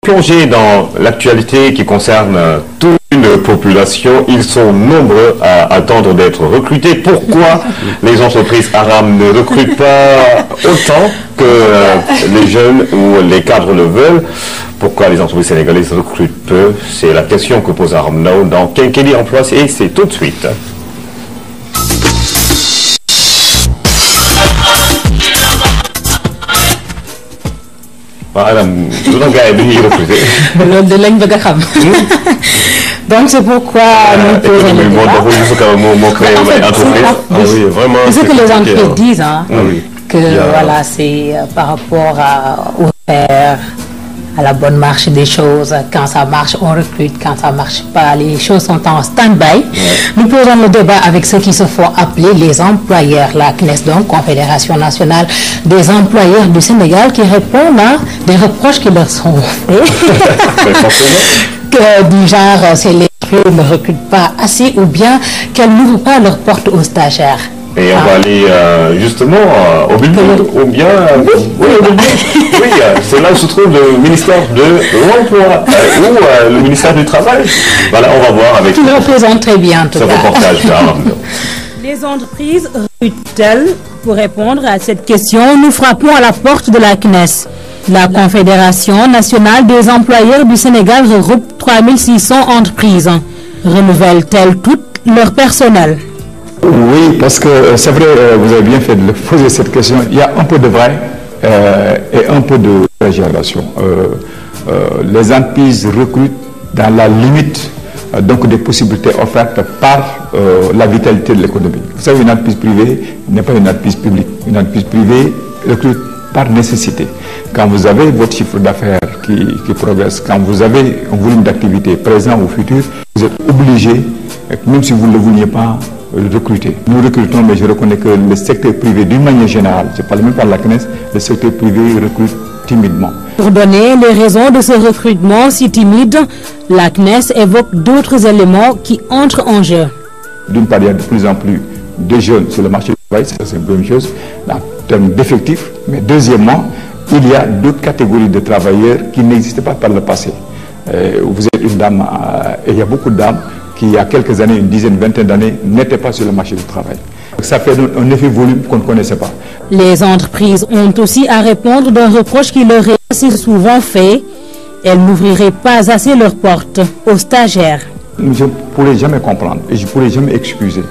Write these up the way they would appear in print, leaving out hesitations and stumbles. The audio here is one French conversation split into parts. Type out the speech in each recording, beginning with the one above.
Plongés dans l'actualité qui concerne toute une population, ils sont nombreux à attendre d'être recrutés. Pourquoi les entreprises arabes ne recrutent pas autant que les jeunes ou les cadres le veulent? Pourquoi les entreprises sénégalaises recrutent peu? C'est la question que pose Aram Ndao dans Kenkeli Emploi et c'est tout de suite. Voilà, donc c'est pourquoi nous posons le débat. Ce que les entreprises disent, hein, que voilà, c'est par rapport au faire, à la bonne marche des choses. Quand ça marche, on recrute. Quand ça marche pas, les choses sont en stand-by. Nous posons le débat avec ceux qui se font appeler les employeurs, la CNES, donc Confédération nationale des employeurs du Sénégal, qui répondent à des reproches qui leur sont faits. Du genre, c'est les entreprises ne recrutent pas assez ou bien qu'elles n'ouvrent pas leurs portes aux stagiaires. Et on va aller justement au but, ou bien c'est là où se trouve le ministère de l'Emploi ou le ministère du Travail. Voilà, on va voir avec. Qui le représente très bien tout ce reportage. Les entreprises recrutent-elles? Pour répondre à cette question, nous frappons à la porte de la CNES. La Confédération nationale des employeurs du Sénégal regroupe 3600 entreprises. Renouvellent-elles tout leur personnel? Oui, parce que c'est vrai, vous avez bien fait de poser cette question. Il y a un peu de vrai et un peu de exagération. Les entreprises recrutent dans la limite donc des possibilités offertes par la vitalité de l'économie. Vous savez, une entreprise privée n'est pas une entreprise publique. Une entreprise privée recrute par nécessité. Quand vous avez votre chiffre d'affaires qui progresse, quand vous avez un volume d'activité présent ou futur, vous êtes obligé, même si vous ne le vouliez pas, recruter. Nous recrutons, mais je reconnais que le secteur privé, d'une manière générale, je ne parle même pas de la CNES, le secteur privé recrute timidement. Pour donner les raisons de ce recrutement si timide, la CNES évoque d'autres éléments qui entrent en jeu. D'une part, il y a de plus en plus de jeunes sur le marché du travail, c'est une bonne chose, en termes d'effectifs. Mais deuxièmement, il y a d'autres catégories de travailleurs qui n'existaient pas par le passé. Vous êtes une dame, et il y a beaucoup de dames qui, il y a quelques années, une dizaine, vingtaine d'années, n'étaient pas sur le marché du travail. Ça fait un effet volume qu'on ne connaissait pas. Les entreprises ont aussi à répondre d'un reproche qui leur est assez souvent fait. Elles n'ouvriraient pas assez leurs portes aux stagiaires. Je ne pourrais jamais comprendre et je ne pourrais jamais excuser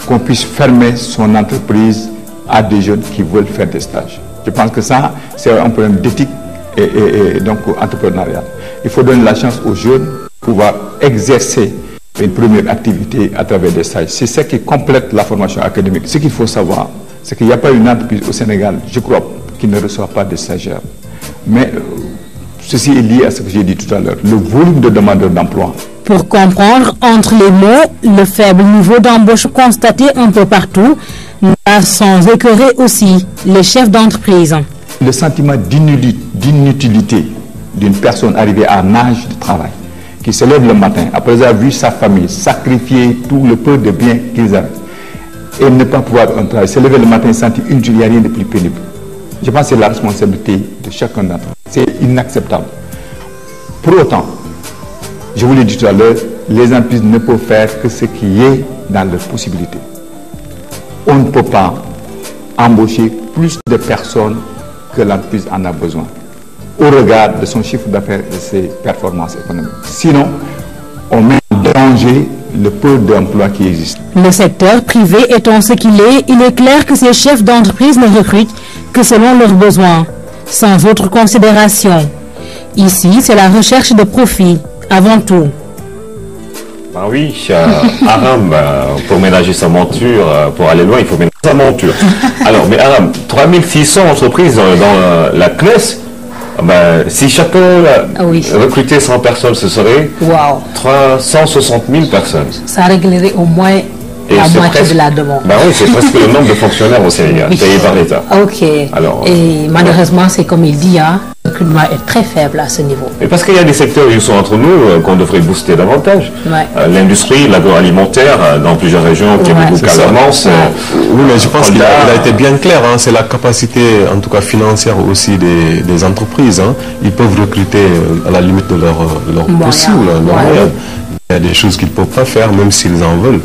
qu'on puisse fermer son entreprise à des jeunes qui veulent faire des stages. Je pense que ça, c'est un problème d'éthique et donc entrepreneurial. Il faut donner la chance aux jeunes de pouvoir exercer une première activité à travers des stages. C'est ça qui complète la formation académique. Ce qu'il faut savoir, c'est qu'il n'y a pas une entreprise au Sénégal, je crois, qui ne reçoit pas de stagiaires. Mais ceci est lié à ce que j'ai dit tout à l'heure, le volume de demandeurs d'emploi. Pour comprendre entre les mots le faible niveau d'embauche constaté un peu partout, là sans écœurer aussi les chefs d'entreprise. Le sentiment d'inutilité d'une personne arrivée à un âge de travail, qui se lève le matin, après avoir vu sa famille sacrifier tout le peu de biens qu'ils avaient, et ne pas pouvoir travailler, se lever le matin et sentir inutile, il n'y a rien de plus pénible. Je pense que c'est la responsabilité de chacun d'entre eux. C'est inacceptable. Pour autant, je vous l'ai dit tout à l'heure, les entreprises ne peuvent faire que ce qui est dans leurs possibilités. On ne peut pas embaucher plus de personnes que l'entreprise en a besoin, au regard de son chiffre d'affaires et de ses performances économiques. Sinon, on met en danger le peu d'emplois qui existent. Le secteur privé étant ce qu'il est, il est clair que ces chefs d'entreprise ne recrutent que selon leurs besoins, sans autre considération. Ici, c'est la recherche de profit, avant tout. Ah oui, Aram, pour ménager sa monture, pour aller loin, il faut ménager sa monture. Alors, mais Aram, 3600 entreprises dans la CNES, si chacun recrutait 100 personnes, ce serait 360 000 personnes. Ça réglerait au moins la moitié de la demande. Oui, c'est presque le nombre de fonctionnaires au Sénégal, payés par l'État. Ok. Alors, et malheureusement, c'est comme il dit, hein, le recrutement est très faible à ce niveau. Et parce qu'il y a des secteurs qui sont entre nous qu'on devrait booster davantage. L'industrie, l'agroalimentaire, dans plusieurs régions, Québec ou Casamance. Oui, mais je pense qu'il a été bien clair. C'est la capacité, en tout cas financière aussi, des entreprises. Ils peuvent recruter à la limite de leur possible. Il y a des choses qu'ils ne peuvent pas faire, même s'ils en veulent.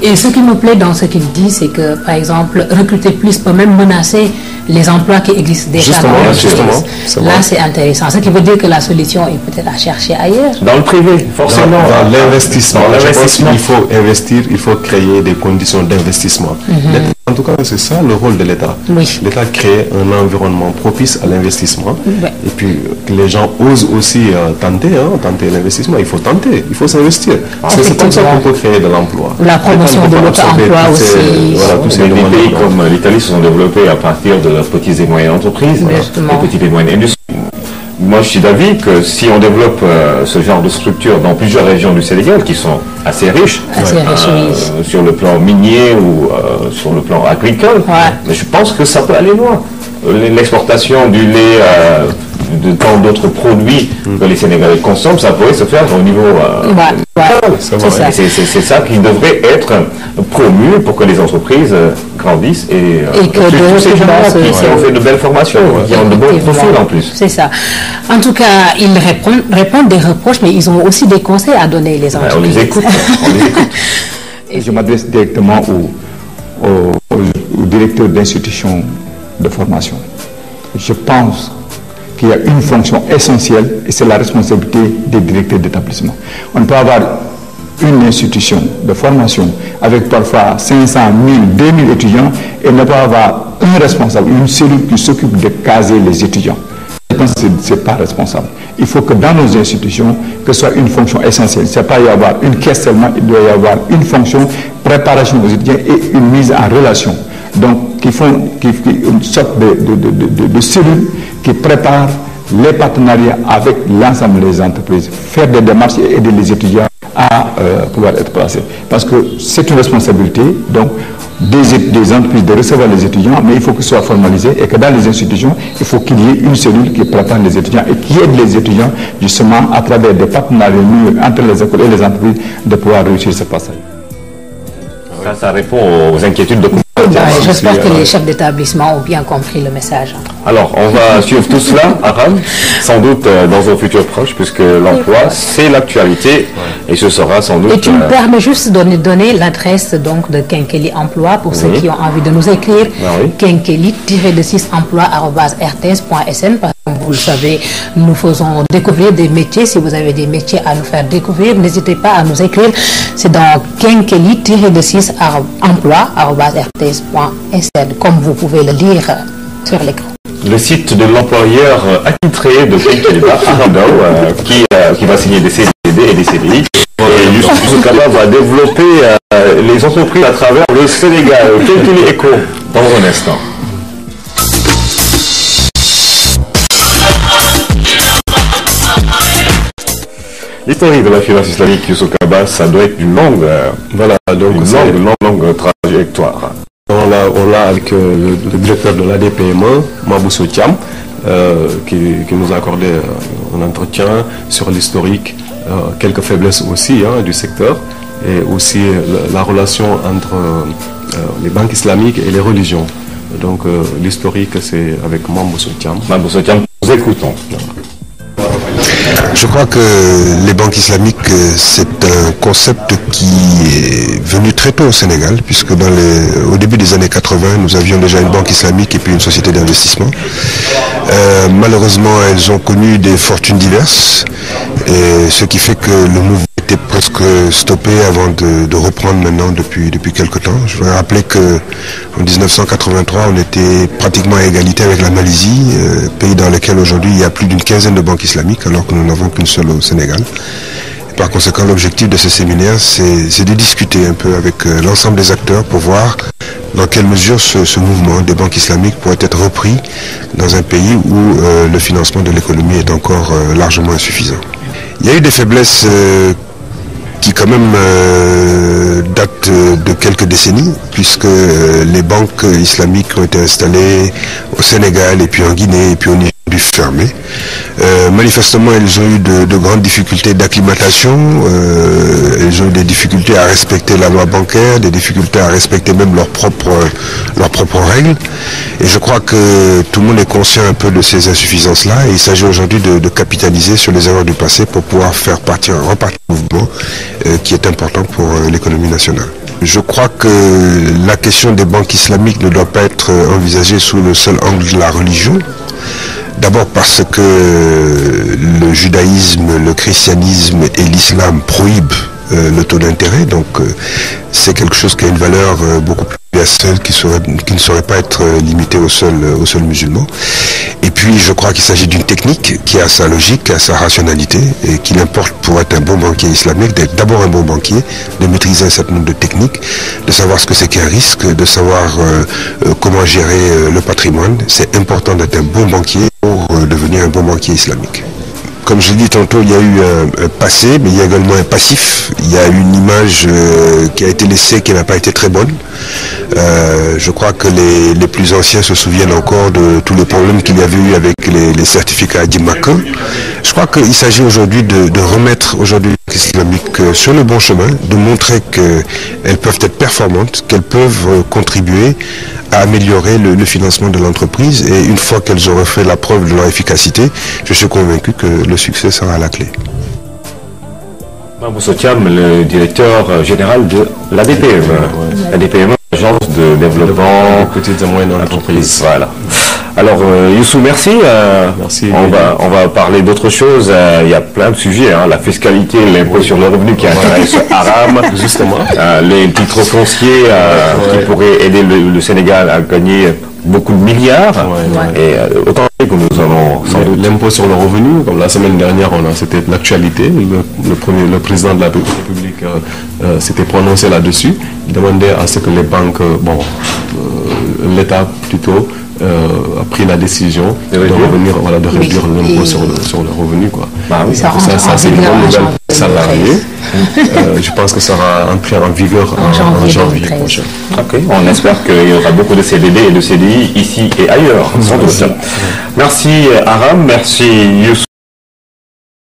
Et ce qui me plaît dans ce qu'il dit, c'est que, par exemple, recruter plus peut même menacer les emplois qui existent déjà. Justement. Là, c'est intéressant. Ce qui veut dire que la solution est peut-être à chercher ailleurs. Dans le privé, forcément. Dans l'investissement. Je pense qu'il faut investir, il faut créer des conditions d'investissement. En tout cas, c'est ça le rôle de l'État. L'État crée un environnement propice à l'investissement. Et puis, que les gens osent aussi tenter l'investissement. Il faut tenter, il faut s'investir. C'est comme ça qu'on peut créer de l'emploi. La promotion de l'auto-emploi aussi. Tous les pays comme l'Italie se sont développés à partir de leurs petites et moyennes entreprises, les petites et moyennes industries. Moi, je suis d'avis que si on développe ce genre de structure dans plusieurs régions du Sénégal qui sont assez riches, sur le plan minier ou sur le plan agricole, je pense que ça peut aller loin. L'exportation du lait, de tant d'autres produits que les Sénégalais consomment, ça pourrait se faire au niveau c'est ça qui devrait être promu pour que les entreprises grandissent et que tous ces gens ont fait de belles formations, qui ont de bons profils en plus. C'est ça. En tout cas, ils répondent des reproches, mais ils ont aussi des conseils à donner les entreprises. On les écoute. Je m'adresse directement au directeur d'institutions de formation. Je pense qu'il y a une fonction essentielle et c'est la responsabilité des directeurs d'établissement. On peut avoir une institution de formation avec parfois 500, 1000, 2000 étudiants et ne pas avoir un responsable, une cellule qui s'occupe de caser les étudiants. Je pense que ce n'est pas responsable. Il faut que dans nos institutions, que ce soit une fonction essentielle. Ce n'est pas y avoir une caisse seulement, il doit y avoir une fonction, préparation aux étudiants et une mise en relation. Donc, qui font une sorte de cellule qui prépare les partenariats avec l'ensemble des entreprises, faire des démarches et aider les étudiants à pouvoir être placés. Parce que c'est une responsabilité donc, des entreprises de recevoir les étudiants, mais il faut que ce soit formalisé et que dans les institutions, il faut qu'il y ait une cellule qui prépare les étudiants et qui aide les étudiants justement à travers des partenariats entre les écoles et les entreprises de pouvoir réussir ce passage. Ça répond aux inquiétudes de j'espère que les chefs d'établissement ont bien compris le message. Alors, on va suivre tout cela, Aram, sans doute dans un futur proche, puisque l'emploi, c'est l'actualité, et ce sera sans doute... Et tu me permets juste de donner l'adresse donc de Kenkeli Emploi pour ceux qui ont envie de nous écrire. Kenkeli-emploi@rts.sn. Comme vous le savez, nous faisons découvrir des métiers. Si vous avez des métiers à nous faire découvrir, n'hésitez pas à nous écrire. C'est dans kenkeli-emploi@rts.sn, comme vous pouvez le lire sur l'écran. Le site de l'employeur attitré de Kenkeliba, Arandao, qui va signer des CDD et des CDI. Et Youssou Kaba va développer les entreprises à travers le Sénégal. Kenkeli Eco, dans un instant. L'historique de la finance islamique, Youssou Kaba, ça doit être une longue, longue trajectoire. On l'a avec le directeur de l'ADPME, Mabousso Thiam, qui nous a accordé un entretien sur l'historique, quelques faiblesses aussi du secteur, et aussi la relation entre les banques islamiques et les religions. Donc l'historique, c'est avec Mabousso Thiam. Mabousso Thiam, nous écoutons. Je crois que les banques islamiques, c'est un concept qui est venu très tôt au Sénégal, puisque au début des années 80, nous avions déjà une banque islamique et puis une société d'investissement. Malheureusement, elles ont connu des fortunes diverses, et ce qui fait que le mouvement était presque stoppé avant de reprendre maintenant depuis quelque temps. Je voudrais rappeler qu'en 1983, on était pratiquement à égalité avec la Malaisie, pays dans lequel aujourd'hui il y a plus d'une quinzaine de banques islamiques, alors que nous n'avons qu'une seule au Sénégal. Et par conséquent, l'objectif de ce séminaire, c'est de discuter un peu avec l'ensemble des acteurs pour voir dans quelle mesure ce mouvement des banques islamiques pourrait être repris dans un pays où le financement de l'économie est encore largement insuffisant. Il y a eu des faiblesses qui quand même datent de quelques décennies, puisque les banques islamiques ont été installées au Sénégal et puis en Guinée et puis au Niger du pu fermer. Manifestement, elles ont eu de grandes difficultés d'acclimatation, elles ont eu des difficultés à respecter la loi bancaire, des difficultés à respecter même leurs propres règles. Et je crois que tout le monde est conscient un peu de ces insuffisances-là, et il s'agit aujourd'hui de capitaliser sur les erreurs du passé pour pouvoir faire repartir un mouvement qui est important pour l'économie nationale. Je crois que la question des banques islamiques ne doit pas être envisagée sous le seul angle de la religion. D'abord parce que le judaïsme, le christianisme et l'islam prohibent le taux d'intérêt, donc c'est quelque chose qui a une valeur beaucoup plus universelle qui ne saurait pas être limitée au seul musulman. Et puis je crois qu'il s'agit d'une technique qui a sa logique, qui a sa rationalité, et qu'il importe pour être un bon banquier islamique d'être d'abord un bon banquier, de maîtriser un certain nombre de techniques, de savoir ce que c'est qu'un risque, de savoir comment gérer le patrimoine. C'est important d'être un bon banquier pour devenir un bon banquier islamique. Comme je l'ai dit tantôt, il y a eu un passé, mais il y a également un passif. Il y a une image qui a été laissée, qui n'a pas été très bonne. Je crois que les plus anciens se souviennent encore de tous les problèmes qu'il y avait eu avec les certificats d'IMACA. Je crois qu'il s'agit aujourd'hui de remettre aujourd'hui les islamiques sur le bon chemin, de montrer qu'elles peuvent être performantes, qu'elles peuvent contribuer à améliorer le financement de l'entreprise, et une fois qu'elles auront fait la preuve de leur efficacité, je suis convaincu que le succès sera à la clé. Mabousso Thiam, le directeur général de l'ADPME. L'ADPME, l'Agence de développement des petites et moyennes entreprises. Voilà. Alors Youssou, merci. Merci. On va parler d'autres choses. Il y a plein de sujets, hein. La fiscalité, l'impôt sur le revenu qui intéresse Aram, justement. Les titres fonciers qui pourraient aider le Sénégal à gagner beaucoup de milliards. Et autant que nous allons sans doute. L'impôt sur le revenu, comme la semaine dernière, c'était l'actualité. Le président de la République s'était prononcé là-dessus. Il demandait à ce que les banques, l'État plutôt, a pris la décision de réduire l'impôt sur le revenu, quoi. Bah oui. Ça c'est une bonne nouvelle pour les salariés. Je pense que ça va entrer en vigueur en janvier prochain. Ok, on espère qu'il y aura beaucoup de CDD et de CDI ici et ailleurs, sans doute. Merci Aram, merci Youssou.